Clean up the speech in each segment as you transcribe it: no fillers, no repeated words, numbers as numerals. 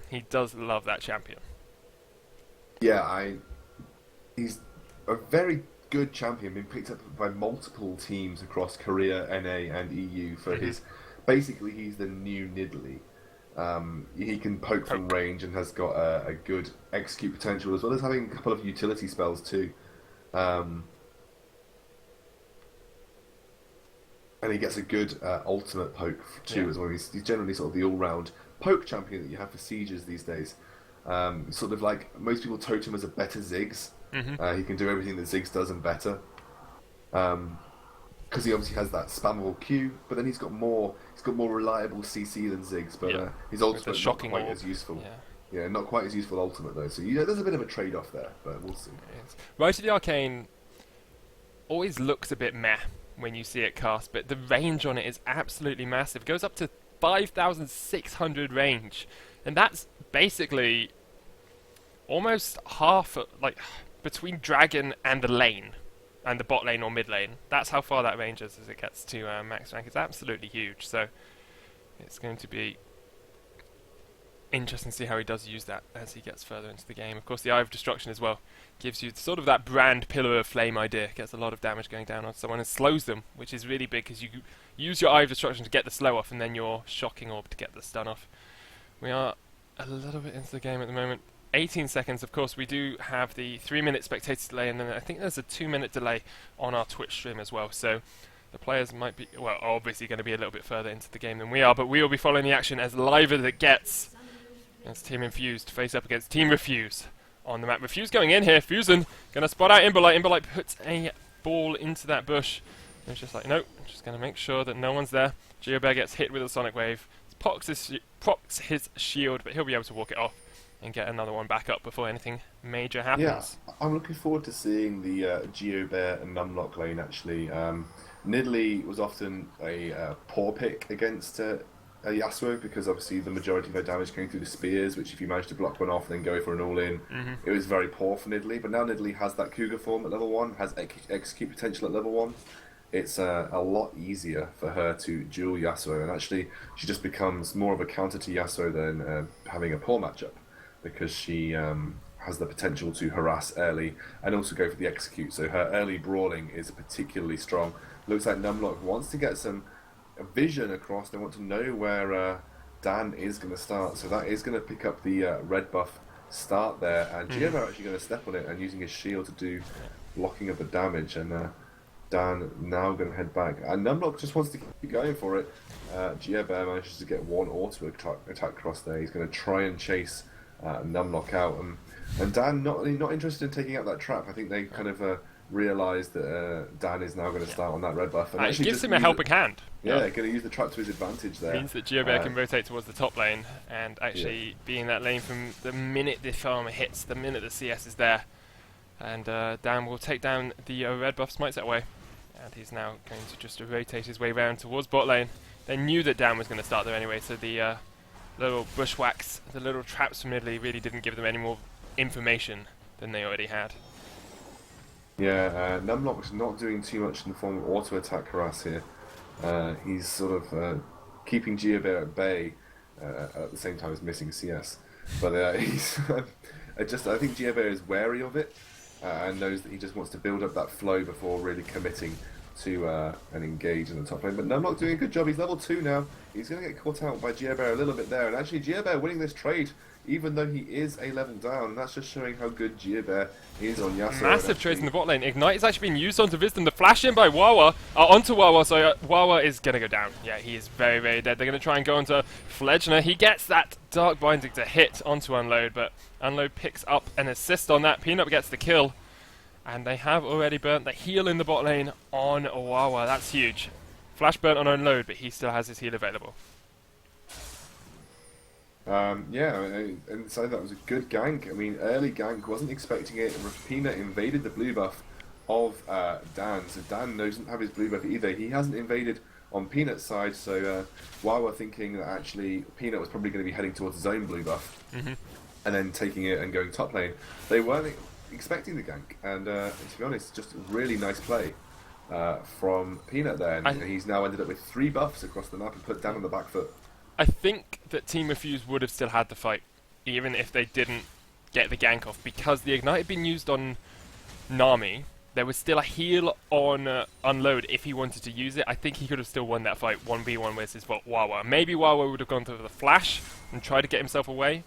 He does love that champion. Yeah, he's a very good champion, been picked up by multiple teams across Korea, NA, and EU for Hmm. his. Basically, he's the new Nidalee. He can poke from Poke. range and has got a good execute potential as well as having a couple of utility spells too. Um, and he gets a good ultimate poke Yeah. too as well. He's generally sort of the all-round poke champion that you have for sieges these days. Sort of like most people totem as a better Ziggs. Hmm. He can do everything that Ziggs does and better. Because he obviously has that spammable Q, but then he's got more reliable CC than Ziggs, but Yeah. his With the ultimate not shocking quite orb. as useful. Yeah. Yeah, not quite as useful ultimate though. So yeah, there's a bit of a trade-off there, but we'll see. Yes. Rise of the Arcane always looks a bit meh when you see it cast, but the range on it is absolutely massive. It goes up to 5,600 range, and that's basically almost half, like, between Dragon and the lane, and the bot lane or mid lane. That's how far that range is as it gets to max rank. It's absolutely huge, so it's going to be interesting to see how he does use that as he gets further into the game. Of course, the Eye of Destruction as well gives you sort of that brand Pillar of Flame idea. Gets a lot of damage going down on someone and slows them, which is really big because you use your Eye of Destruction to get the slow off and then your Shocking Orb to get the stun off. We are a little bit into the game at the moment. 18 seconds, of course. We do have the 3-minute spectator delay, and then I think there's a 2-minute delay on our Twitch stream as well. So the players might be, well, obviously going to be a little bit further into the game than we are, but we will be following the action as live as it gets. Against Team Infused, face up against Team Refuse on the map. Refuse going in here. Fusen going to spot out Imberlight. Imberlight puts a ball into that bush. And it's just like, nope, I'm just going to make sure that no one's there. Geobear gets hit with a Sonic Wave. Procs his shield, but he'll be able to walk it off and get another one back up before anything major Yeah, happens. I'm looking forward to seeing the Geobear and Numlock lane actually. Nidalee was often a poor pick against Yasuo because obviously the majority of her damage came through the spears, which if you manage to block one off and then go for an all-in, it was very poor for Nidalee. But now Nidalee has that Cougar form at level 1, has execute potential at level 1. It's a lot easier for her to duel Yasuo, and actually she just becomes more of a counter to Yasuo than having a poor matchup because she has the potential to harass early and also go for the execute. So her early brawling is particularly strong. Looks like Numlock wants to get some vision across. They want to know where Dan is going to start. So that is going to pick up the red buff start there. And Giovo actually going to step on it and using his shield to do blocking of the damage. And Dan now going to head back. And Numlock just wants to keep going for it. Giobear manages to get one auto attack cross there. He's going to try and chase Numlock out. And Dan not interested in taking out that trap. I think they kind of realised that Dan is now going to start on that red buff. And It actually gives just him a helping hand. Yeah, going to use the trap to his advantage there. Means that Geobear can rotate towards the top lane and actually be in that lane from the minute the farmer hits, the minute the CS is there. And Dan will take down the red buff smite that way. And he's now going to just rotate his way round towards bot lane. They knew that Dan was going to start there anyway, so the little bushwhacks, the little traps from Italy really didn't give them any more information than they already had. Yeah, Numlock's not doing too much in the form of auto attack harass here. He's sort of keeping Geobear at bay at the same time as missing CS. But he's I think Geobear is wary of it and knows that he just wants to build up that flow before really committing to and engage in the top lane. But Numlock doing a good job. He's level 2 now. He's going to get caught out by Geobear a little bit there. And actually Geobear winning this trade, even though he is a level down. And that's just showing how good Geobear is on Yasuo. Massive trades in the bot lane. Ignite is actually being used onto Wisdom. The flash in by Wawa, onto Wawa, so Wawa is going to go down. Yeah, he is very, very dead. They're going to try and go onto Fledgner. He gets that Dark Binding to hit onto Unload, but Unload picks up an assist on that. Peanut gets the kill. And they have already burnt the heal in the bot lane on Wawa. That's huge. Flash burnt on Unload, but he still has his heal available. And so that was a good gank. I mean, early gank, wasn't expecting it. Rapina invaded the blue buff of Dan, so Dan doesn't have his blue buff either. He hasn't invaded on Peanut's side, so while we're thinking that actually Peanut was probably going to be heading towards his own blue buff, and then taking it and going top lane, they weren't expecting the gank. And to be honest, just a really nice play from Peanut there. And he's now ended up with 3 buffs across the map and put Dan on the back foot. I think that Team Refuse would have still had the fight even if they didn't get the gank off, because the Ignite had been used on Nami. There was still a heal on Unload if he wanted to use it. I think he could have still won that fight 1v1 versus Wawa. Maybe Wawa would have gone through the flash and tried to get himself away,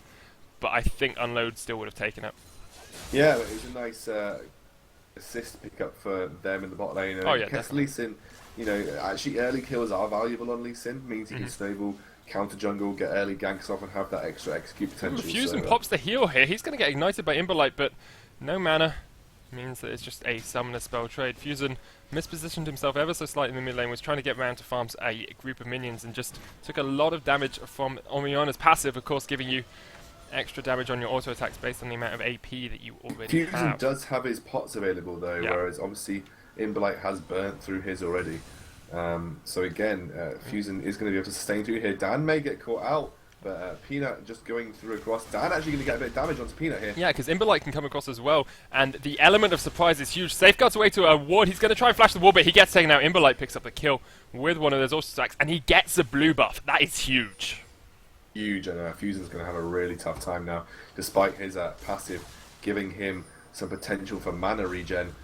but I think Unload still would have taken it. Yeah, it was a nice assist pickup for them in the bot lane. And Oh yeah, kept Lee Sin, you know, actually early kills are valuable on Lee Sin. Means he can snowball, counter jungle, get early ganks off, and have that extra execute potential. Infused and pops the heal here. He's going to get ignited by Imberlight, but no mana. Means that it's just a summoner spell trade. Fusion mispositioned himself ever so slightly in the mid lane, was trying to get round to farm a group of minions, and just took a lot of damage from Omiona's passive, of course, giving you extra damage on your auto attacks based on the amount of AP that you already have. Fusion does have his pots available though, whereas obviously Imberlight has burnt through his already. So again, Fusion is going to be able to sustain through here. Dan may get caught out, but Peanut just going through across. Dan actually going to get a bit of damage onto Peanut here. Yeah, because Imberlight can come across as well, and the element of surprise is huge. Safeguards away to a ward. He's going to try and flash the wall, but he gets taken out. Imberlight picks up the kill with one of those auto attacks, and he gets a blue buff. That is huge. Huge, and Fusion's going to have a really tough time now, despite his passive giving him some potential for mana regen.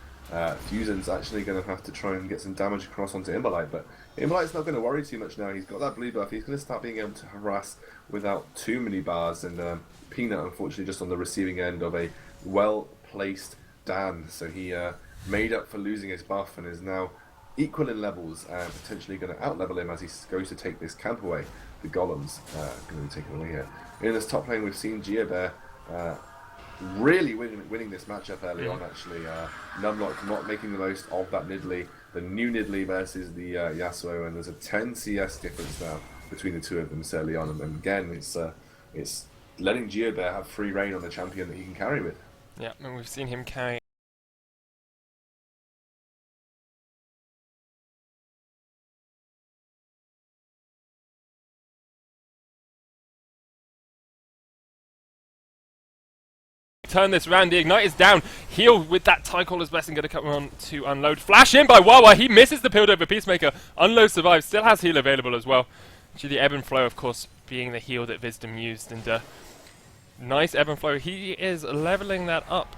Fusion's actually going to have to try and get some damage across onto Imberlight, but Imberlight's not going to worry too much now. He's got that blue buff. He's going to start being able to harass without too many bars, and Peanut, unfortunately, just on the receiving end of a well-placed Dan. So he made up for losing his buff and is now equal in levels and potentially going to out-level him as he goes to take this camp away. The golems going to be taken away here. In this top lane, we've seen GeoBear really winning this matchup early on, actually. Numlock not making the most of that Nidalee, the new Nidalee versus the Yasuo, and there's a 10 CS difference now between the two of them so early on. And again, it's letting GeoBear have free reign on the champion that he can carry with. Yeah, and we've seen him carry turn this round. The Ignite is down. Heal with that Tycaller's Blessing going to come on to Unload. Flash in by Wawa. He misses the build over Peacemaker. Unload survives. Still has heal available as well. Actually, the Ebb and Flow, of course, being the heal that Wisdom used. And nice Ebb and Flow. He is leveling that up.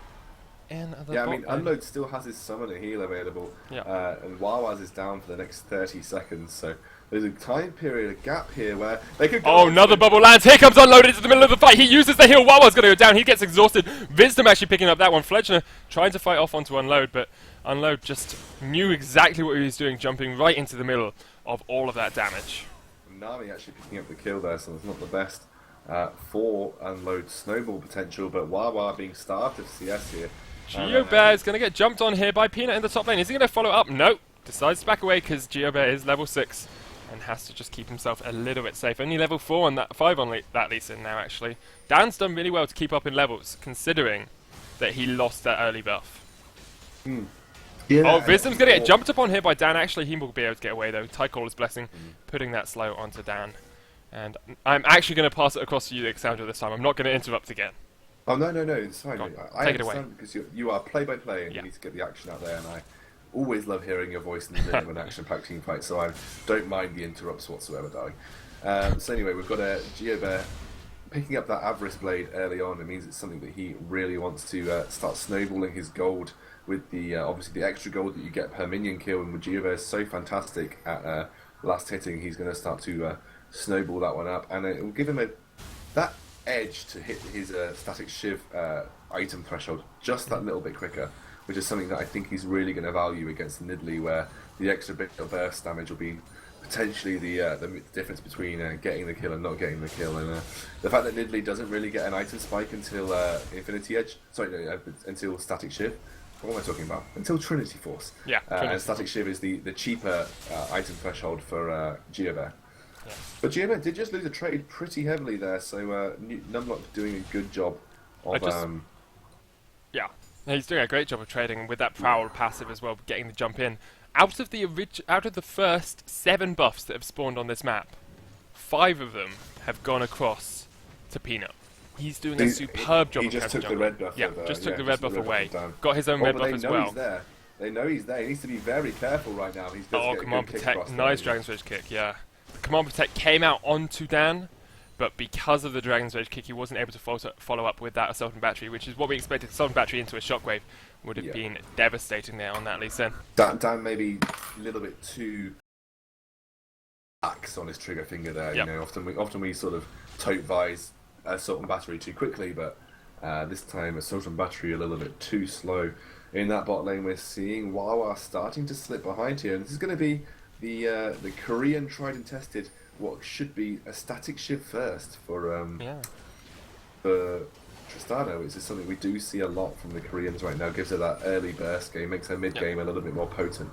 In the yeah, I mean, Unload still has his summoner heal available. Yeah. And Wawa's is down for the next 30 seconds. So there's a time period, a gap here where they could go. Oh, another bubble lands. Here comes Unload into the middle of the fight. He uses the heal. Wawa's going to go down. He gets exhausted. Wisdom actually picking up that one. Fletcher trying to fight off onto Unload, but Unload just knew exactly what he was doing, jumping right into the middle of all of that damage. Nami actually picking up the kill there, so it's not the best for Unload snowball potential, but Wawa being starved of CS here. GeoBear is going to get jumped on here by Peanut in the top lane. Is he going to follow up? No. Decides to back away because GeoBear is level 6. And has to just keep himself a little bit safe. Only level 4 on that 5 on that Lee Sin now, actually. Dan's done really well to keep up in levels, considering that he lost that early buff. Yeah, oh, Wisdom's going to get jumped upon here by Dan. Actually, he will be able to get away, though. Tycaller's Blessing, putting that slow onto Dan. And I'm actually going to pass it across to you, Alexandra, this time. I'm not going to interrupt again. Oh, no, it's fine. I take it away. Because you are play-by-play and you need to get the action out there, and I always love hearing your voice in the middle of an action-packed team fight, so I don't mind the interrupts whatsoever, darling. So anyway, we've got a GeoBear picking up that Avarice Blade early on. It means it's something that he really wants to start snowballing his gold with the obviously the extra gold that you get per minion kill, and with GeoBear is so fantastic at last hitting, he's going to start to snowball that one up, and it will give him that edge to hit his static shiv item threshold just that little bit quicker, which is something that I think he's really going to value against Nidalee, where the extra bit of burst damage will be potentially the difference between getting the kill and not getting the kill. And the fact that Nidalee doesn't really get an item spike until Infinity Edge, until Static Shiv. What am I talking about? Until Trinity Force. Yeah. And Static Shiv is the cheaper item threshold for GeoBear. Yeah. But GeoBear did just lose a trade pretty heavily there, so Numlock doing a good job of... Yeah, he's doing a great job of trading, and with that Prowl passive as well, getting the jump in. Out of the first 7 buffs that have spawned on this map, 5 of them have gone across to Peanut. He's doing a superb job of just took the red buff. Took the red buff away. Got his own red buff as well. He's there. They know he's there. He needs to be very careful right now. He's Command Protect. Nice Dragon Switch kick, yeah. The Command Protect came out onto Dan, but because of the Dragon's Rage kick, he wasn't able to follow up with that Assault and Battery, which is what we expected. Assault and Battery into a Shockwave would have been devastating there on that Lee Sin. Dan maybe a little bit too lax on his trigger finger there. You know, often we sort of tote vise Assault and Battery too quickly, but this time Assault and Battery a little bit too slow. In that bot lane, we're seeing Wawa starting to slip behind here, and this is going to be the Korean tried and tested, what should be a static shift first for Tristana, which is something we do see a lot from the Koreans right now. Gives her that early burst game, makes her mid game a little bit more potent.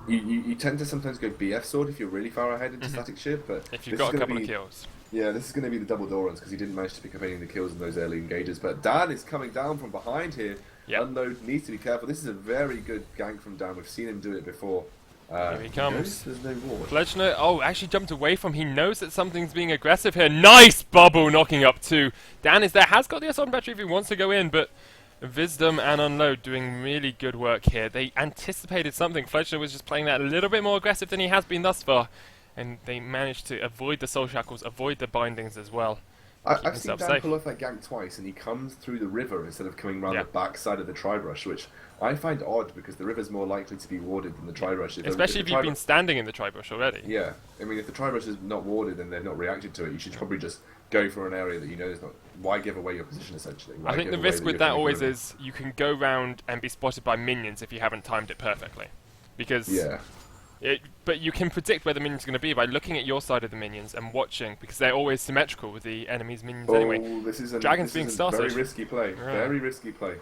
You tend to sometimes go BF sword if you're really far ahead into static shift, but if you've got a couple of kills. Yeah, this is going to be the double door runs because he didn't manage to pick up any of the kills in those early engages. But Dan is coming down from behind here. Unload needs to be careful. This is a very good gank from Dan. We've seen him do it before. Here he comes. There's no ward. Fledgner, actually jumped away from. He knows that something's being aggressive here. Nice bubble knocking up 2. Dan is there, has got the Assault Battery if he wants to go in, but Wisdom and Unload doing really good work here. They anticipated something. Fledgner was just playing that a little bit more aggressive than he has been thus far, and they managed to avoid the Soul Shackles, avoid the bindings as well. I've seen Dan pull off that gank twice, and he comes through the river instead of coming around the back side of the Tri-Brush, which I find odd because the river's more likely to be warded than the Tri-Brush. Especially if you've been standing in the Tri-Brush already. Yeah, I mean, if the Tri-Brush is not warded and they've not reacted to it, you should probably just go for an area that you know is not. Why give away your position, essentially? I think the risk with that always is you can go round and be spotted by minions if you haven't timed it perfectly. Because but you can predict where the minion's going to be by looking at your side of the minions and watching, because they're always symmetrical with the enemy's minions anyway. Dragon's being started. Very risky play. Very risky play.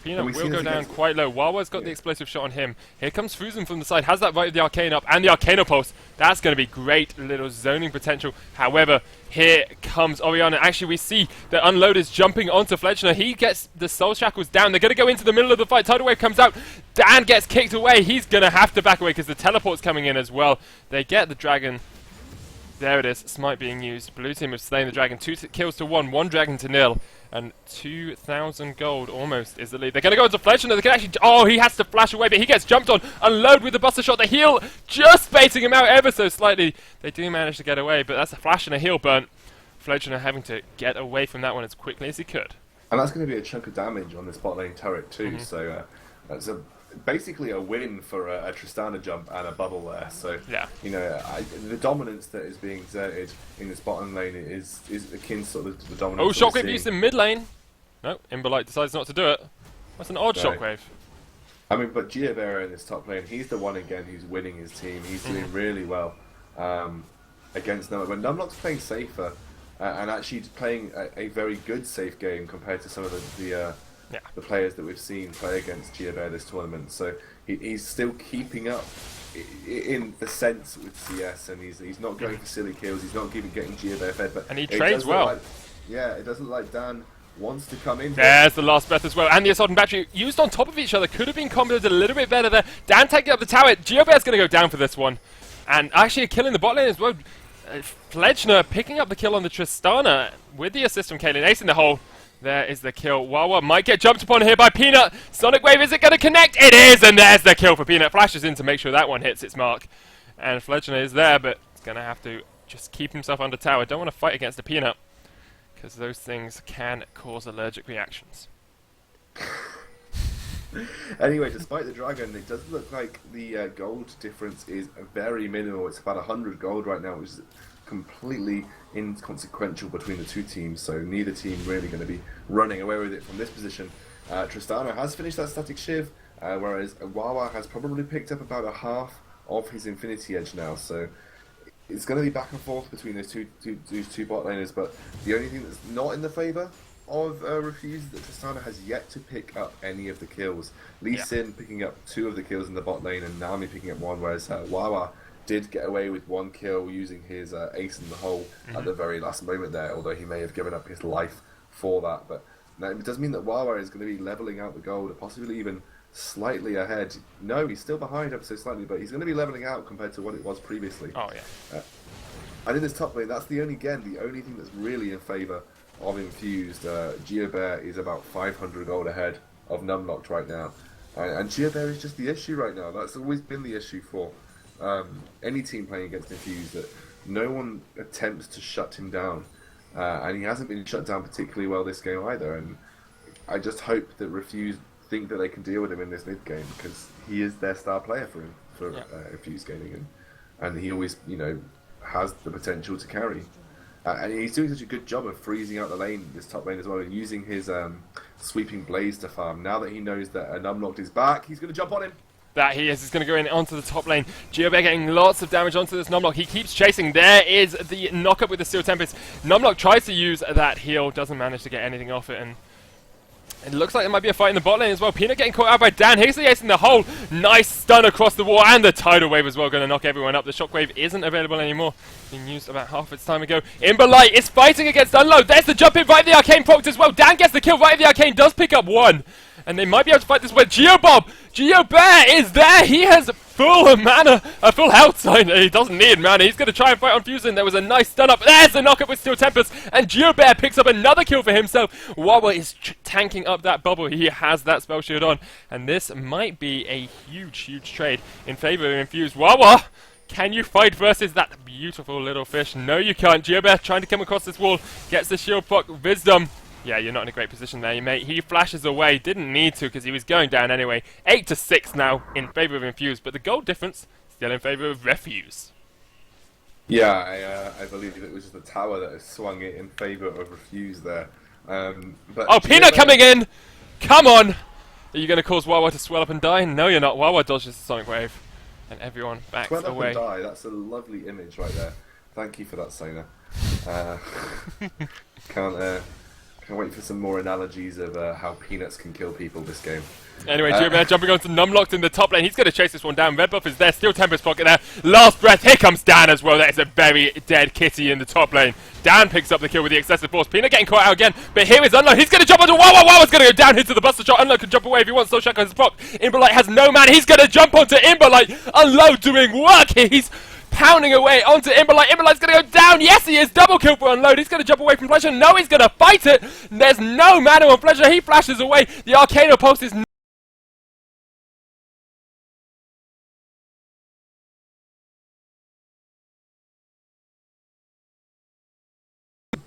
Peanut will go down quite low. Wawa's got the explosive shot on him. Here comes Fusen from the side. Has that right with the Arcane up and the Arcano Pulse. That's going to be great little zoning potential. However, here comes Oriana. Actually, we see that Unload is jumping onto Fledgner. He gets the Soul Shackles down. They're going to go into the middle of the fight. Tidal Wave comes out. Dan gets kicked away. He's going to have to back away because the teleport's coming in as well. They get the dragon. There it is. Smite being used. Blue team have slain the dragon. 2 kills to 1. 1 dragon to 0. And 2,000 gold almost is the lead. They're going to go into Fledgner. They can actually... Oh, he has to flash away, but he gets jumped on. Unload with the Buster Shot. The heal just baiting him out ever so slightly. They do manage to get away, but that's a flash and a heal burn. Fledgner having to get away from that one as quickly as he could. And that's going to be a chunk of damage on this bot lane turret too. So that's basically a win for a Tristana jump and a bubble there. So you know, the dominance that is being exerted in this bottom lane is akin sort of to the dominance. Oh, Shockwave used in mid lane. No, Imberlight decides not to do it. That's an odd Shockwave. I mean, but Giovera in this top lane, he's the one again who's winning his team. He's doing really well against Numlock. When Numlock's playing safer and actually playing a very good safe game compared to some of the players that we've seen play against Giovera this tournament. So he's still keeping up in the sense with CS, and he's not going for silly kills. He's not getting Giovera fed, and he trades well. It doesn't like Dan wants to come in. There's the last breath as well, and the Assault and Battery used on top of each other. Could have been comboed a little bit better there. Dan taking up the tower. Giovera's going to go down for this one, and actually a kill in the bot lane as well. Fledgner picking up the kill on the Tristana with the assist from Kaelin. Ace in the hole. There is the kill. Wawa might get jumped upon here by Peanut. Sonic Wave, is it going to connect? It is, and there's the kill for Peanut. Flashes in to make sure that one hits its mark. And Fledgner is there, but it's going to have to just keep himself under tower. Don't want to fight against the Peanut, because those things can cause allergic reactions. Anyway, despite the dragon, it does look like the gold difference is very minimal. It's about 100 gold right now, which is completely inconsequential between the two teams, so neither team really going to be running away with it from this position. Tristana has finished that static shiv, whereas Wawa has probably picked up about a half of his Infinity Edge now, so it's going to be back and forth between those two bot laners, but the only thing that's not in the favour of Refuse is that Tristana has yet to pick up any of the kills. Lee Sin picking up 2 of the kills in the bot lane, and Nami picking up 1, whereas Wawa did get away with 1 kill using his ace in the hole at the very last moment there, although he may have given up his life for that. But now, it does mean that Wawa is going to be levelling out the gold, or possibly even slightly ahead. No, he's still behind ever so slightly, but he's going to be levelling out compared to what it was previously. Oh, yeah. And in this top lane, that's the only thing that's really in favour of Infused. Giobert is about 500 gold ahead of Numlocked right now. And Giobert is just the issue right now. That's always been the issue for any team playing against Infused, that no one attempts to shut him down. And he hasn't been shut down particularly well this game either. And I just hope that Refuse think that they can deal with him in this mid game, because he is their star player for Infused Gaming, and he always, you know, has the potential to carry. And he's doing such a good job of freezing out the lane, this top lane as well, and using his sweeping blaze to farm. Now that he knows that an Unlocked is back, he's going to jump on him. That he is going to go in onto the top lane. GeoBear getting lots of damage onto this Numlock. He keeps chasing. There is the knock-up with the Steel Tempest. Numlock tries to use that heal, doesn't manage to get anything off it, and it looks like there might be a fight in the bot lane as well. Peanut getting caught out by Dan. Hastily acing the hole. Nice stun across the wall, and the tidal wave as well, going to knock everyone up. The shockwave isn't available anymore. Being used about half its time ago. Imberlight is fighting against Unload. There's the jump in right at the arcane proc as well. Dan gets the kill right at the arcane, does pick up one. And they might be able to fight this way. GeoBob! GeoBear is there! He has full mana, a full health sign. He doesn't need mana. He's going to try and fight on Fusion. There was a nice stun up. There's the knock-up with Steel Tempest. And GeoBear picks up another kill for himself. Wawa is tanking up that bubble. He has that spell shield on. And this might be a huge, huge trade in favor of Infused. Wawa! Can you fight versus that beautiful little fish? No, you can't. GeoBear trying to come across this wall. Gets the shield proc. Wisdom. Yeah, you're not in a great position there, mate. He flashes away. Didn't need to because he was going down anyway. 8-6 now in favour of Infused, but the goal difference still in favour of Refuse. Yeah, I believe it was the tower that has swung it in favour of Refuse there. But oh, Peanut coming in! Come on! Are you going to cause Wawa to swell up and die? No, you're not. Wawa dodges the Sonic Wave. And everyone backs swell away. Swell up and die. That's a lovely image right there. Thank you for that, Sona. Can't wait for some more analogies of how peanuts can kill people this game. Anyway, GeoBear jumping onto Numlocked in the top lane. He's going to chase this one down. Red buff is there. Steel Tempest pocket there. Last breath. Here comes Dan as well. That is a very dead kitty in the top lane. Dan picks up the kill with the excessive force. Peanut getting caught out again. But here is Unlock. He's going to jump onto Wawa. Wawa's going to go down into the Buster Shot. Unlock can jump away if he wants. So Shaka has proc. Imberlight has no man. He's going to jump onto Imberlight. Unload doing work here. He's pounding away onto Imberlight. Imberlight's going to go down. Yes, he is. Double kill for Unload. He's going to jump away from Pleasure. No, he's going to fight it. There's no mana on Pleasure. He flashes away. The Arcano Pulse is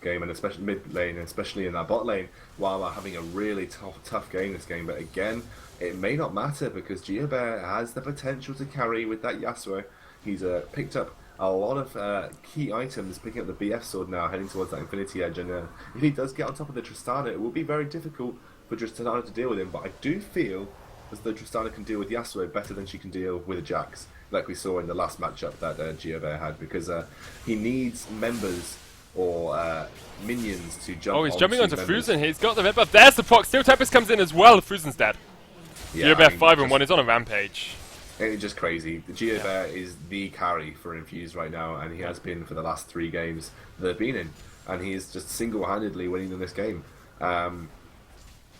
game, and especially mid lane, and especially in that bot lane, while we're having a really tough game this game. But again, it may not matter because GeoBear has the potential to carry with that Yasuo. He's picked up a lot of key items, picking up the BF sword now, heading towards that Infinity Edge, and if he does get on top of the Tristana, it will be very difficult for Tristana to deal with him, but I do feel as though Tristana can deal with Yasuo better than she can deal with a Jax, like we saw in the last matchup that GeoBear had, because he needs members or minions to jump on. Oh, he's jumping onto Fruzen. He's got the red buff. There's the proc. Steel Tempest comes in as well. Fruzen's dead. Yeah, GeoBear 5-1 is on a rampage. It's just crazy. The GeoBear is the carry for Infused right now, and he has been for the last 3 games that they've been in, and he is just single-handedly winning in this game.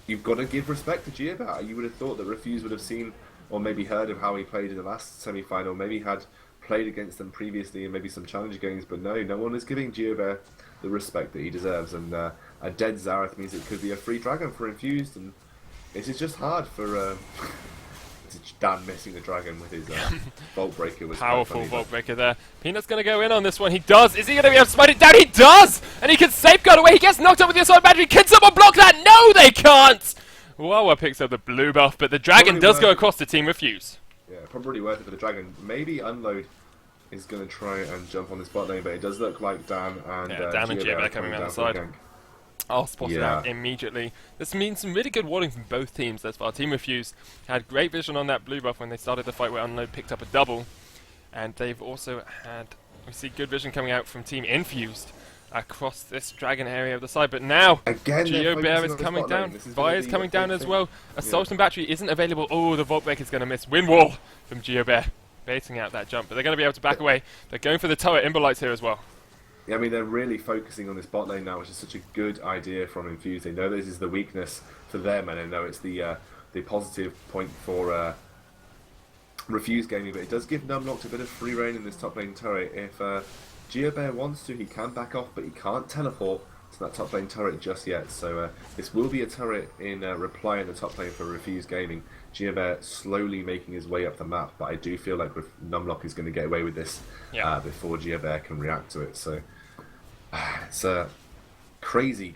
You've got to give respect to GeoBear. You would have thought that Refuse would have seen or maybe heard of how he played in the last semi-final, maybe had played against them previously in maybe some challenger games, but no one is giving GeoBear the respect that he deserves, and a dead Zareth means it could be a free dragon for Infused, and it is just hard for Dan missing the dragon with his Vault Breaker. Was powerful Vault Breaker there. Peanut's going to go in on this one. He does. Is he going to be able to smite it down? He does! And he can safeguard away. He gets knocked up with the assault battery. Can someone block that? No, they can't! Wawa picks up the blue buff, but the dragon does go across to Team Refuse. Yeah, probably worth it for the dragon. Maybe Unload is going to try and jump on this bot lane, but it does look like Dan and Dan and GeoBear coming around the side. I'll spot it out immediately. This means some really good warning from both teams thus far. Team Refuse had great vision on that blue buff when they started the fight where Unload picked up a double. And they've also had, we see good vision coming out from Team Infused across this dragon area of the side. But now, GeoBear is coming down. Vi is coming down as well. Assault and Battery isn't available. Oh, the Vault Breaker is going to miss. Wind Wall from GeoBear, baiting out that jump. But they're going to be able to back away. They're going for the turret. Imberlight's here as well. Yeah, I mean, they're really focusing on this bot lane now, which is such a good idea from Infused. They know this is the weakness for them, and they know it's the positive point for Refuse Gaming, but it does give Numlocked a bit of free reign in this top lane turret. If GeoBear wants to, he can back off, but he can't teleport that top lane turret just yet. So this will be a turret in reply in the top lane for Refuse Gaming. GeoBear slowly making his way up the map, but I do feel like Numlock is going to get away with this before GeoBear can react to it. So it's a crazy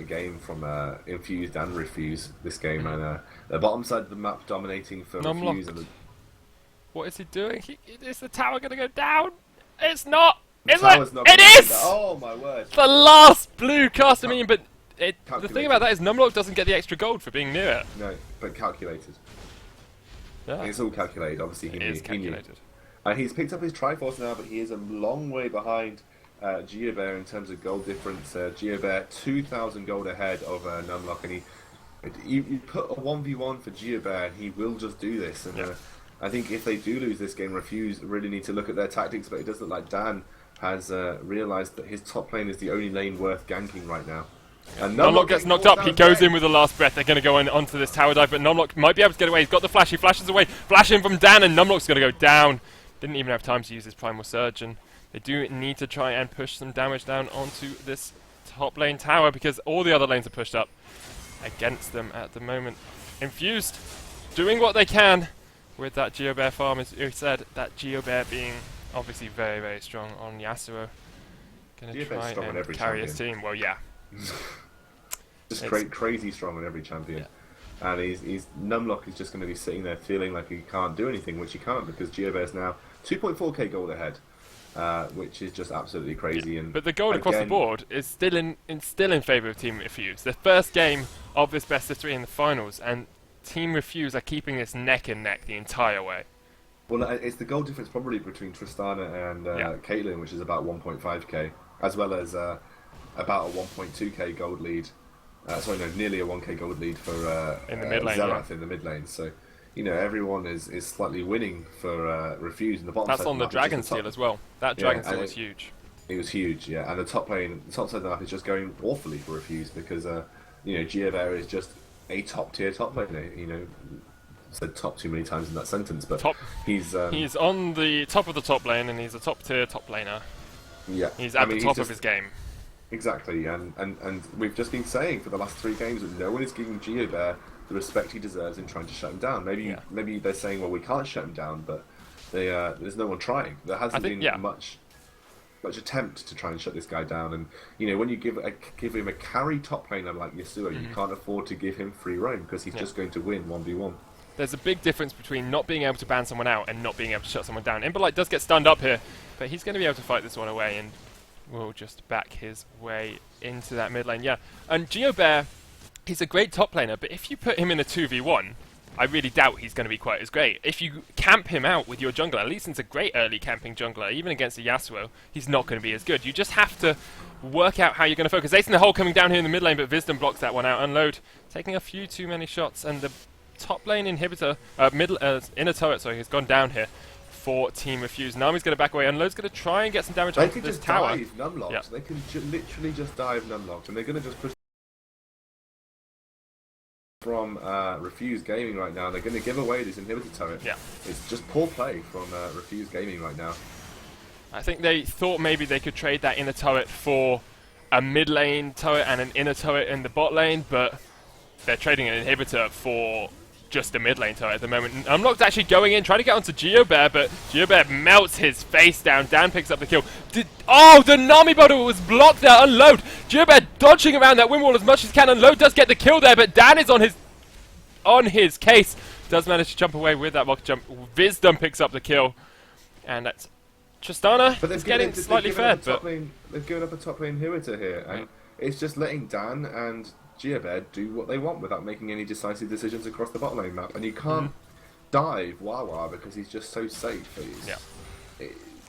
game from Infused and Refuse this game, and the bottom side of the map dominating for Refuse. And what is he doing? Is the tower going to go down? It's not! Is it? It is! Oh my word! The last blue caster minion, but the thing about that is Numlock doesn't get the extra gold for being near it. No, but calculated. Yeah. It's all calculated, obviously. It is calculated. And he's picked up his Triforce now, but he is a long way behind GeoBear in terms of gold difference. GeoBear 2,000 gold ahead of Numlock, and you put a 1v1 for GeoBear and he will just do this. And I think if they do lose this game, Refuse really need to look at their tactics, but it does look like Dan has realised that his top lane is the only lane worth ganking right now. And Numlock gets knocked up, he goes in with the last breath. They're going to go onto this tower dive, but Numlock might be able to get away. He's got the flash, he flashes away, flash in from Dan, and Numlock's going to go down. Didn't even have time to use his Primal Surge, and they do need to try and push some damage down onto this top lane tower, because all the other lanes are pushed up against them at the moment. Infused, doing what they can with that GeoBear farm, as you said, that GeoBear being obviously very strong on Yasuo. Going to try and carry his team. Well, yeah. Just crazy strong on every champion. Yeah. And he's Numlock is just going to be sitting there feeling like he can't do anything, which he can't, because GeoBear's now 2.4k gold ahead, which is just absolutely crazy. Yeah. And but the gold across the board is still in favour of Team Refuse. The first game of this best of 3 in the finals, and Team Refuse are keeping this neck and neck the entire way. Well, it's the gold difference probably between Tristana and Caitlyn, which is about 1.5k, as well as about a 1.2k gold lead. Nearly a 1k gold lead for in the mid lane, Xerath in the mid lane. So, everyone is slightly winning for Refuse in the bottom. That's side on the Dragon Steel as well. That Dragon Steel was huge. It was huge, yeah. And the top side of the map is just going awfully for Refuse, because GeoBear is just a top tier top laner. Said top too many times in that sentence, but he's on the top of the top lane, and he's a top tier top laner. Yeah, he's at the top of his game. Exactly, and we've just been saying for the last 3 games that no one is giving GeoBear the respect he deserves in trying to shut him down. Maybe they're saying, well, we can't shut him down, but there's no one trying. There hasn't been much attempt to try and shut this guy down. And when you give him a carry top laner like Yasuo, you can't afford to give him free roam, because he's just going to win 1v1. There's a big difference between not being able to ban someone out and not being able to shut someone down. Impolite does get stunned up here, but he's going to be able to fight this one away, and will just back his way into that mid lane. Yeah, and GeoBear, he's a great top laner, but if you put him in a 2v1, I really doubt he's going to be quite as great. If you camp him out with your jungler, Lee Sin's a great early camping jungler, even against a Yasuo, he's not going to be as good. You just have to work out how you're going to focus. Ace in the hole coming down here in the mid lane, but Wisdom blocks that one out. Unload, taking a few too many shots, and the top lane inhibitor, inner turret, sorry, has gone down here for Team Refuse. Nami's going to back away. Unload's going to try and get some damage onto this tower. They can just dive Numlocked. Yeah. They can literally just dive Numlocked, and they're going to just push from Refuse Gaming right now. They're going to give away this inhibitor turret. Yeah. It's just poor play from Refuse Gaming right now. I think they thought maybe they could trade that inner turret for a mid lane turret and an inner turret in the bot lane, but they're trading an inhibitor for just a mid lane turret at the moment. Unlocked actually going in, trying to get onto GeoBear, but GeoBear melts his face down. Dan picks up the kill. The Nami bottle was blocked there. Unload. GeoBear dodging around that wind wall as much as he can. Unload does get the kill there, but Dan is on his case. Does manage to jump away with that rocket jump. Wisdom picks up the kill, and that's Tristana is getting slightly fed. They've given up a top lane inhibitor here, and it's just letting Dan and GeoBear do what they want without making any decisive decisions across the bot lane map. And you can't dive Wawa because he's just so safe.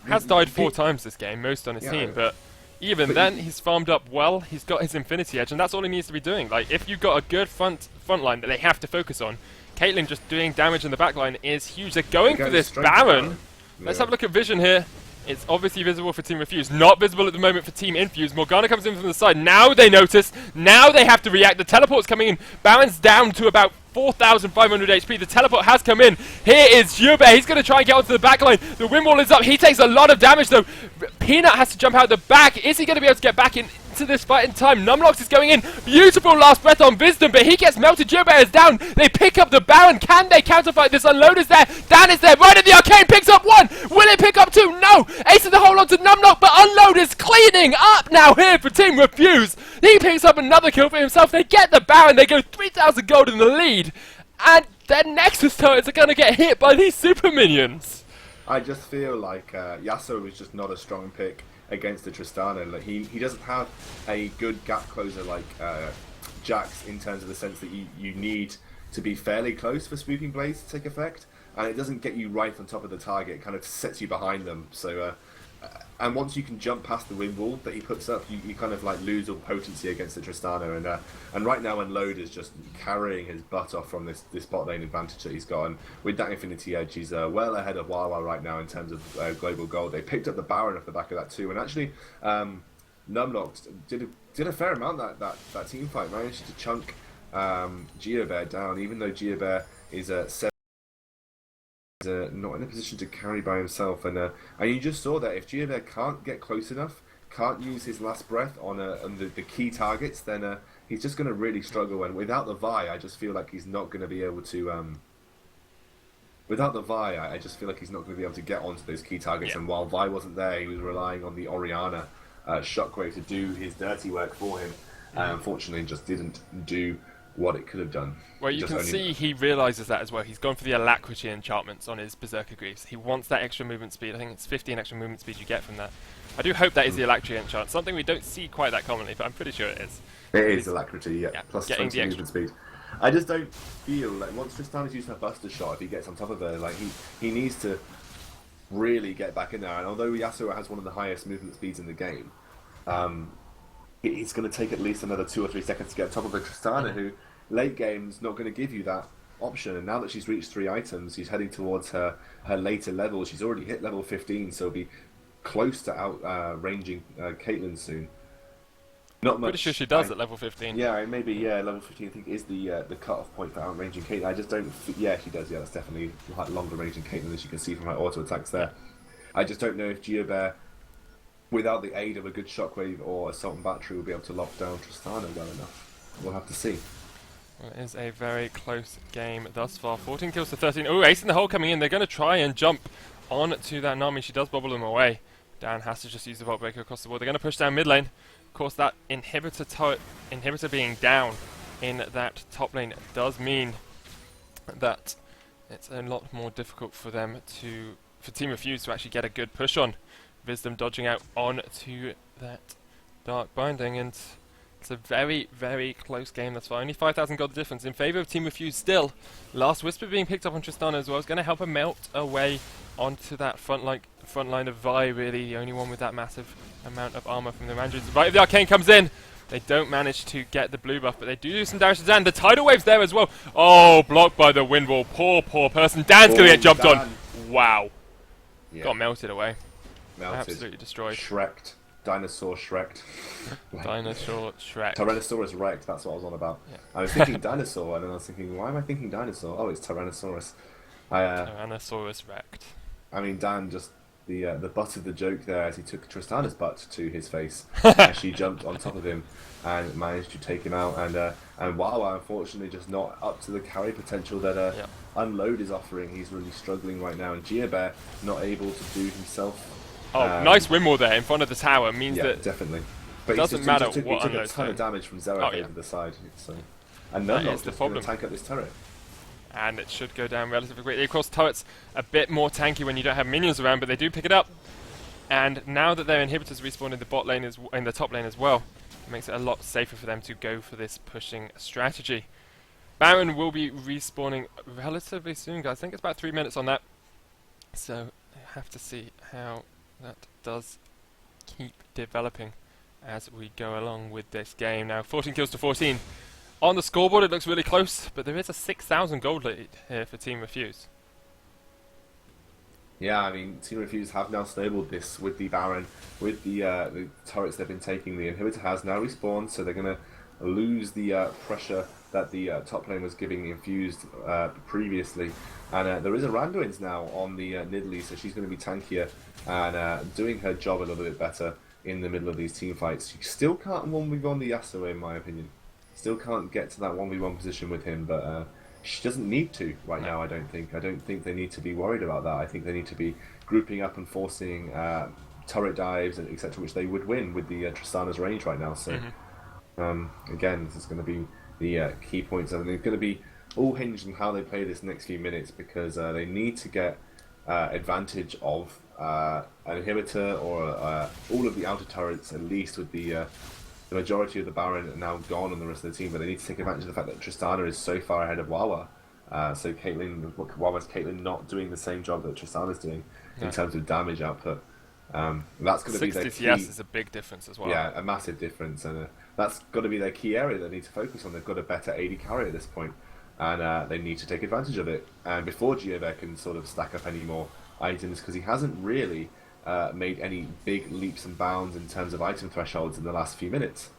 Has died 4 times this game, most on his team, but even then he's farmed up well. He's got his Infinity Edge, and that's all he needs to be doing. Like, if you've got a good front line that they have to focus on, Caitlyn just doing damage in the back line is huge. They're going for this Baron. Let's have a look at vision here. It's obviously visible for Team Refuse, not visible at the moment for Team Infused. Morgana comes in from the side. Now they notice. Now they have to react. The teleport's coming in. Baron's down to about 4,500 HP. The teleport has come in. Here is GeoBear. He's going to try and get onto the back line. The wind wall is up. He takes a lot of damage though. Peanut has to jump out the back. Is he going to be able to get back in? into this fight in time. Numlox is going in. Beautiful last breath on Wisdom, but he gets melted. GeoBear is down. They pick up the Baron. Can they counterfight this? Unload is there. Dan is there. Right in the arcane. Picks up one. Will it pick up two? No. Ace of the hold on to Numlock, but Unload is cleaning up now here for Team Refuse. He picks up another kill for himself. They get the Baron. They go 3,000 gold in the lead. And their Nexus turrets are going to get hit by these super minions. I just feel like Yasuo is just not a strong pick against the Tristana. Like he doesn't have a good gap closer like Jax, in terms of the sense that you need to be fairly close for Swooping Blades to take effect, and it doesn't get you right on top of the target. It kind of sets you behind them. So and once you can jump past the wind wall that he puts up, you kind of like lose all potency against the Tristana. And right now Unload is just carrying his butt off from this bot lane advantage that he's got. And with that Infinity Edge, he's well ahead of Wawa right now in terms of global gold. They picked up the Baron off the back of that too. And actually, Numlock did a fair amount that team fight. Managed to chunk GeoBear down, even though GeoBear is not in a position to carry by himself, and you just saw that if GeoBear can't get close enough, can't use his last breath on the key targets, then he's just going to really struggle. And without the Vi, I just feel like he's not going to be able to. Without the Vi, I just feel like he's not going to be able to get onto those key targets. Yeah. And while Vi wasn't there, he was relying on the Orianna Shockwave to do his dirty work for him. Unfortunately, just didn't do what it could have done. Well, you can see he realises that as well. He's gone for the Alacrity enchantments on his Berserker Greaves. He wants that extra movement speed. I think it's 15 extra movement speed you get from that. I do hope that is the Alacrity enchant. Something we don't see quite that commonly, but I'm pretty sure it is. It is Alacrity, yeah. Plus 20 movement speed. I just don't feel like once Tristana's used her Buster Shot, if he gets on top of her, like he needs to really get back in there. And although Yasuo has one of the highest movement speeds in the game, it's going to take at least another 2 or 3 seconds to get on top of a Tristana, who late game's not going to give you that option. And now that she's reached 3 items, she's heading towards her later level. She's already hit level 15, so be close to ranging Caitlyn soon. Not much. Pretty sure she does at level 15. Yeah, maybe. Yeah, level 15 I think is the cut-off point for outranging Caitlyn. I just don't. Yeah, she does. Yeah, that's definitely like longer ranging Caitlyn, as you can see from her auto attacks there. I just don't know if GeoBear, without the aid of a good Shockwave or Assault and Battery, will be able to lock down Tristana well enough. We'll have to see. Well, it is a very close game thus far. 14 kills to 13. Oh, Ace in the hole coming in. They're going to try and jump on to that Nami. She does bubble them away. Dan has to just use the Vault Breaker across the board. They're going to push down mid lane. Of course, that inhibitor being down in that top lane does mean that it's a lot more difficult for them for Team Refuse to actually get a good push on. Wisdom dodging out on to that Dark Binding, and it's a very, very close game thus far. Only 5,000 gold difference in favour of Team Refuse still. Last Whisper being picked up on Tristana as well is going to help her melt away onto that front line of Vi, really, the only one with that massive amount of armour from the Mandrains. Right, the Arcane comes in. They don't manage to get the blue buff, but they do some damage to Dan. The Tidal Wave's there as well. Oh, blocked by the wind wall. Poor person. Dan's going to get jumped on. Wow. Yeah. Got melted away. Melted. Absolutely destroyed. Shreked. Dinosaur Shreked. Dinosaur Shrek. Tyrannosaurus wrecked, that's what I was on about. Yeah. I was thinking dinosaur, and then I was thinking, why am I thinking dinosaur? Oh, it's Tyrannosaurus. Tyrannosaurus wrecked. I mean, Dan just the butt of the joke there as he took Tristana's butt to his face as she jumped on top of him and managed to take him out. And Wawa, unfortunately, just not up to the carry potential that Unload is offering. He's really struggling right now, and GeoBear not able to do himself. Oh, nice windwall there in front of the tower means that definitely. But it doesn't matter what he took a Unload's ton of damage from Zereth over the side. And Numlock's just going to tank up this turret. And it should go down relatively quickly. Of course, turret's a bit more tanky when you don't have minions around, but they do pick it up. And now that their inhibitors respawn in the bot lane in the top lane as well, it makes it a lot safer for them to go for this pushing strategy. Baron will be respawning relatively soon, guys. I think it's about 3 minutes on that. So you have to see how that does keep developing as we go along with this game. Now 14 kills to 14. On the scoreboard it looks really close, but there is a 6,000 gold lead here for Team Refuse. Yeah, I mean, Team Refuse have now stabled this with the Baron, with the turrets they've been taking. The inhibitor has now respawned, so they're going to lose the pressure that the top lane was giving Infused previously. And there is a Randuin's now on the Nidalee, so she's going to be tankier and doing her job a little bit better. in the middle of these team fights. You still can't 1v1 the Yasuo, in my opinion. Still can't get to that 1v1 position with him, but she doesn't need to right now, I don't think. I don't think they need to be worried about that. I think they need to be grouping up and forcing turret dives, and etc., which they would win with the Tristana's range right now. So, again, this is going to be the key points, and they're going to be all hinged on how they play this next few minutes, because they need to get advantage of an inhibitor or all of the outer turrets, at least, with the majority of the Baron are now gone on the rest of the team, but they need to take advantage of the fact that Tristana is so far ahead of Wawa. So Wawa's Caitlyn not doing the same job that Tristana's doing in terms of damage output. That's going to be their key. CS is a big difference as well. Yeah, a massive difference, and that's got to be their key area they need to focus on. They've got a better AD carry at this point, and they need to take advantage of it. And before Giobear can sort of stack up any more items, because he hasn't really made any big leaps and bounds in terms of item thresholds in the last few minutes.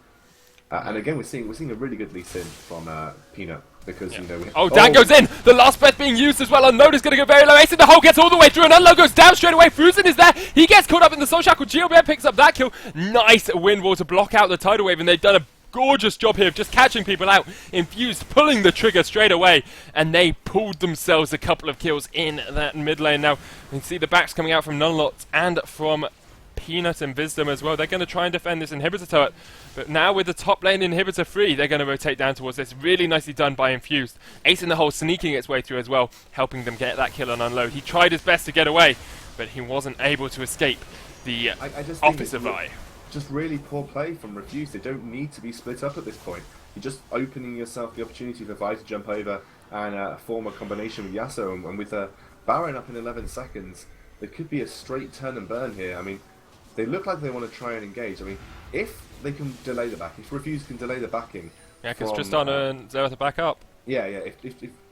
And again, we're seeing a really good lead in from Peanut, because you know. Dan goes in. The last breath being used as well. Unload is going to go very low. Ace in the hole gets all the way through, and Unload goes down straight away. Fusen is there. He gets caught up in the soul shackle. Giobear picks up that kill. Nice wind wall to block out the tidal wave, and they've done a gorgeous job here of just catching people out. Infused pulling the trigger straight away, and they pulled themselves a couple of kills in that mid lane. Now you can see the backs coming out from Nunlot and from Peanut and Wisdom as well. They're going to try and defend this inhibitor turret, but now with the top lane inhibitor free, they're going to rotate down towards this. Really nicely done by Infused. Ace in the hole sneaking its way through as well, helping them get that kill on Unload. He tried his best to get away, but he wasn't able to escape the Officer Eye. Just really poor play from Refused. They don't need to be split up at this point. You're just opening yourself the opportunity for Vi to jump over and form a combination with Yasuo, and with Baron up in 11 seconds, there could be a straight turn and burn here. I mean, they look like they want to try and engage. I mean, if they can delay the back, if Refused can delay the backing... Yeah, because Tristana and Xerath back up. Yeah, if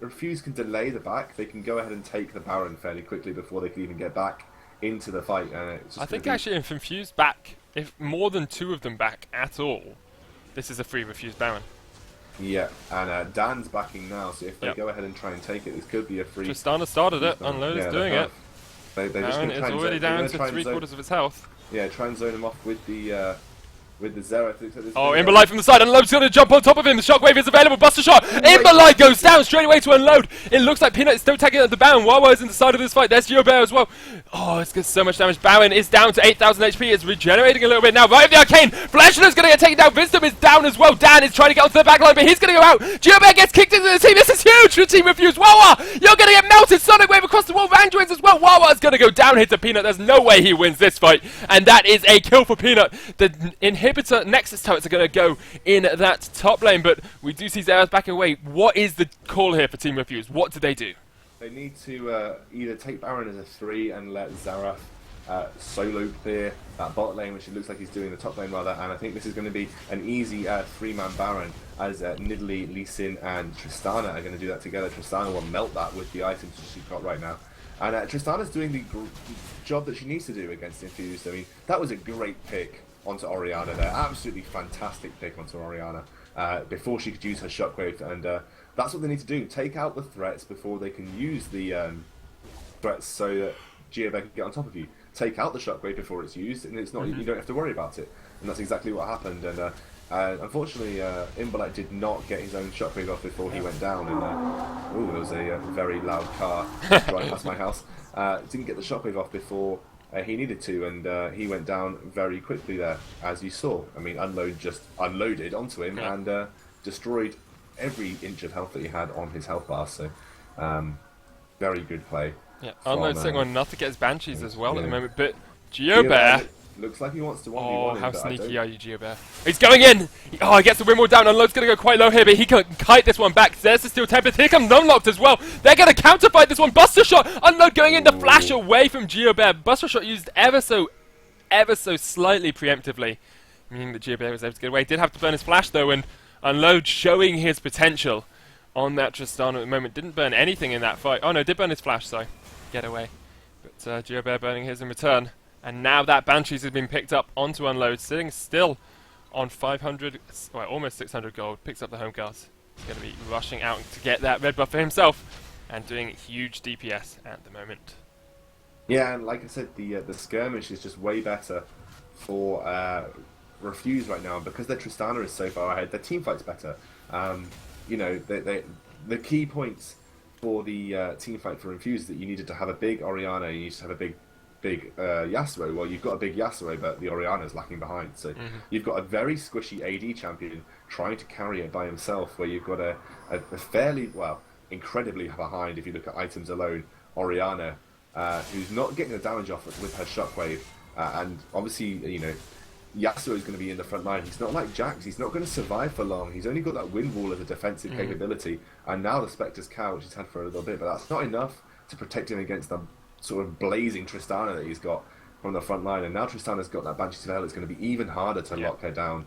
Refused can delay the back, they can go ahead and take the Baron fairly quickly before they can even get back into the fight. I think actually if Infused back, if more than two of them back at all, this is a free Refused Baron. Yeah, and Dan's backing now, so if they go ahead and try and take it, this could be a free... Tristana started it, Unload is doing it. Baron is already down to 3/4 of its health. Yeah, try and zone him off with the Xerath. Imberlight from the side. Unload's going to jump on top of him. The shockwave is available. Buster shot. Imberlight goes down straight away to Unload. It looks like Peanut is still tagging at the Baron. Wawa is in the side of this fight. There's Giobear as well. Oh, it's got so much damage. Baron is down to 8,000 HP. It's regenerating a little bit now. Right of the Arcane. Fleshler's going to get taken down. Wisdom is down as well. Dan is trying to get onto the back line, but he's going to go out. Giobear gets kicked into the team. This is huge for Team Refused. Wawa, you're going to get melted. Sonic Wave across the wall. Vanguards as well. Wawa is going to go down here to Peanut. There's no way he wins this fight. And that is a kill for Peanut. The inhibitor Nexus turrets are going to go in that top lane, but we do see Xerath backing away. What is the call here for Team Refused? What do they do? They need to either take Baron as a 3 and let Xerath solo clear that bot lane, which it looks like he's doing, the top lane rather, and I think this is going to be an easy 3-man Baron, as Nidalee, Lee Sin and Tristana are going to do that together. Tristana will melt that with the items that she's got right now. And Tristana's doing the job that she needs to do against Infused. I mean, that was a great pick onto Orianna there. Absolutely fantastic pick onto Orianna before she could use her shockwave, and that's what they need to do. Take out the threats before they can use the threats, so that Giobear can get on top of you. Take out the shockwave before it's used, and it's not you don't have to worry about it. And that's exactly what happened. And unfortunately, Imberlight did not get his own shockwave off before he went down. And there was a very loud car driving past my house. Didn't get the shockwave off before he needed to, and he went down very quickly there, as you saw. I mean, Unload just unloaded onto him and destroyed every inch of health that he had on his health bar. So, very good play. Yeah, Unload sitting on enough to get his Banshees as well at the moment, but Giobear looks like he wants to 1v1. Oh, how sneaky are you, Giobear? He's going in! Oh, he gets the windwall down. Unload's going to go quite low here, but he can kite this one back. There's the Steel Tempest. Here comes Unlocked as well. They're going to counterfight this one. Buster Shot! Unload going in to flash away from Giobear. Buster Shot used ever so slightly preemptively, meaning that Giobear was able to get away. Did have to burn his flash though, and Unload showing his potential on that Tristana at the moment. Didn't burn anything in that fight. Oh no, did burn his flash, sorry. Get away. But Giobear burning his in return. And now that Banshees has been picked up onto Unload, sitting still on 500, well, almost 600 gold. Picks up the home guards. He's going to be rushing out to get that red buff for himself, and doing huge DPS at the moment. Yeah, and like I said, the skirmish is just way better for Refuse right now, and because their Tristana is so far ahead, their team fight's better. You know, the key points for the team fight for Infused is that you needed to have a big Orianna, you need to have a big Yasuo. Well, you've got a big Yasuo, but the Orianna's lacking behind. So you've got a very squishy AD champion trying to carry it by himself, where you've got a fairly, well, incredibly behind, if you look at items alone, Orianna, who's not getting the damage off with her Shockwave. And obviously, you know, Yasuo is going to be in the front line. He's not like Jax. He's not going to survive for long. He's only got that wind wall as a defensive capability. And now the Spectre's Cow, which he's had for a little bit, but that's not enough to protect him against the sort of blazing Tristana that he's got from the front line. And now Tristana's got that Banshee's Veil. It's going to be even harder to lock her down.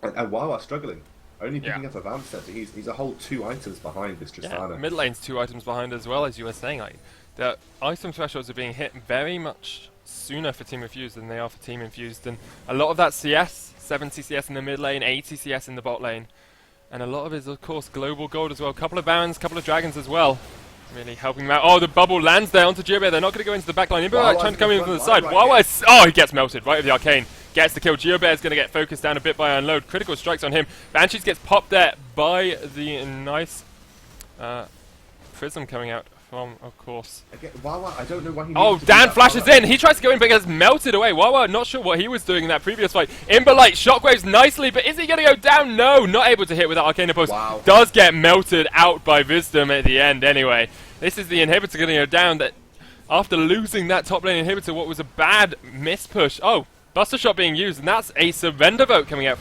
And Wawa's struggling. Only picking up a Vamp set. He's a whole 2 items behind this Tristana. Yeah, mid lane's 2 items behind as well, as you were saying. Like, the item thresholds are being hit very much sooner for Team Infused than they are for Team Infused, and a lot of that CS, 70 CS in the mid lane, 80 CS in the bot lane, and a lot of it is of course global gold as well. A couple of Barons, couple of Dragons as well, really helping them out. Oh, the bubble lands there onto Jibbe. They're not going to go into the back line. Imber trying to come in from the side. Wawa, oh, he gets melted right with the Arcane. Gets the kill. Geobear is going to get focused down a bit by Unload. Critical strikes on him. Banshees gets popped there by the nice Prism coming out from, of course. Wawa, I don't know why he oh, Dan flashes in. He tries to go in, but gets melted away. Wawa, not sure what he was doing in that previous fight. Imberlight shockwaves nicely, but is he going to go down? No, not able to hit with that Arcana Pulse. Wow. Does get melted out by Wisdom at the end anyway. This is the inhibitor going to go down. That after losing that top lane inhibitor, what was a bad miss push. Oh, Buster Shot being used, and that's a surrender vote coming out.